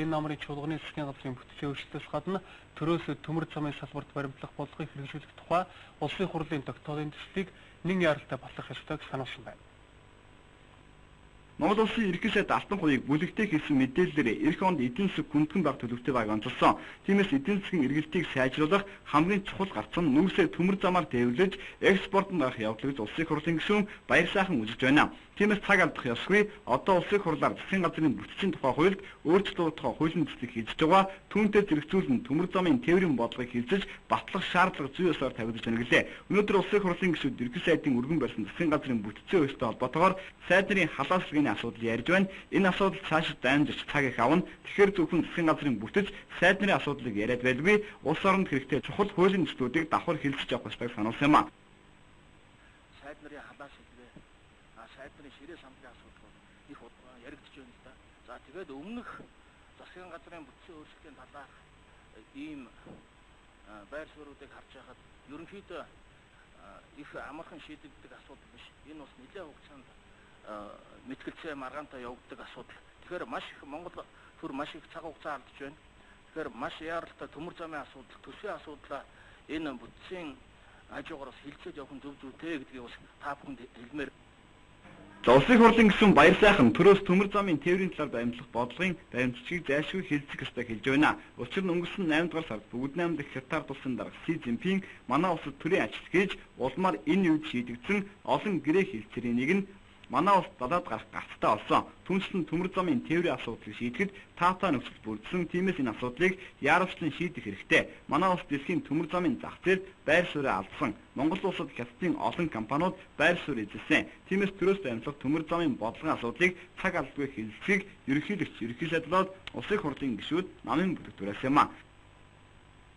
энэ намрын чуулганы засгийн газрын бүтцийн өөрчлөлтөөс гадна төрөөс төмөр замын салбарт баримтлах бодлогыг хэрэгжүүлэх тухай улсын хурлын тогтоолын төслийг нэн яралтай батлах ёстойг сануулсан байна. Монгол улсын ерөнхий сайд Алтан хувийг бүлэгтэй хийсэн мэдээллээр эх онд эдийн засаг хүндхэн баг төлөвтэй байгааг онцолсон. Тиймээс эдийн засгийн эргэлтийг сайжруулах хамгийн чухал гарц нь нүгсээ төмөр замаар тээвэрлэж экспортод гарах явдлыг улсын хурлын гишүүн баяр сайхан үзэж байна. Тиймээс цаг алдах ёсгүй. Одоо улсын хурлаар засгийн газрын бүтцийн тухай хуульд өөрчлөлтүүд тухай хуулийн төслийг хийж байгаа. Түүнтэй зэрэгцүүлэн төмөр замын тээврийн бодлогыг хилцэж батлах шаардлага зүй ёсоор тавигдаж байна гэлээ. Өнөөдөр улсын хурлын гишүүд ерөнхий сайдын өргөн барьсан засгийн газрын бүтцийн өөрчлөлтөд холбоотойгоор сайд нарын халаалцлагын асуудал ярьж байна. Энэ асуудал цаашид даймжирч цаг их авна. Тэгэхээр зөвхөн засгийн газрын бүтэц сайд нарын асуудлыг яриад байлгүй. Улс оронд хэрэгтэй чухал хуулийн төслүүдийг давхар хэлцэж явах ёстойг сануулсан юм а. Сайд нарын халаалт шийдвээ. Сайд нарын ширээ самбарын асуудал их яригдж байна л да. За тэгээд өмнөх засгийн газрын бүтцийн өөрчлөлтийн талаарх ийм байр суурьуудыг харж байхад ерөнхийдөө их амархан шийдэгдэх асуудал биш. Энэ бас нэлээд хугацаанд мэтгэлцээ маргаантай явагддаг асуудал. Тэгэхээр маш их Монгол төр маш их цаг хугацаа алдж байна. Тэгэхээр маш яаралтай төмөр замын асуудал, төсвийн асуудлаа энэ бүтцийн хажуугаар бас хилцээд явах нь зөв зүйтэй гэдгийг бас та бүхэнд хэлмээр. Улсын хурлын гишүүн баяр сайхан төрөөс төмөр замын тээврийн талаар баримтлах бодлогын баримтчийг зайлшгүй хэлцэх ёстой хэлж байна. Учир нь өнгөрсөн 8 дугаар сард бүгд 8 дахь хятад улсын дарга Си Цзиньпин манай улсад төрийн ажилт гэж улмаар энэ үед шийдэгдсэн олон гэрээ хэлцэрийн нэг нь манай улс далаад гарах гарцтай болсон. Түншлэн төмөр замын тээврийн асуудлыг шийдэхэд таатай нөхцөл бүрдсэн. Тиймээс энэ асуудлыг яаралчлан шийдэх хэрэгтэй. Манай улс дэлхийн төмөр замын зах зээлд байр суурь алдсан. Монгол улсад хятадын олон компаниуд байр суурь эзэлсэн. Тиймээс төрөөс баримтлах төмөр замын бодлогын асуудлыг цаг алдгүй хэлцэхийг ерөнхийлөгч ерөнхий сайд болоод улсын хурлын гишүүд намын бүлэг дураасан юм а.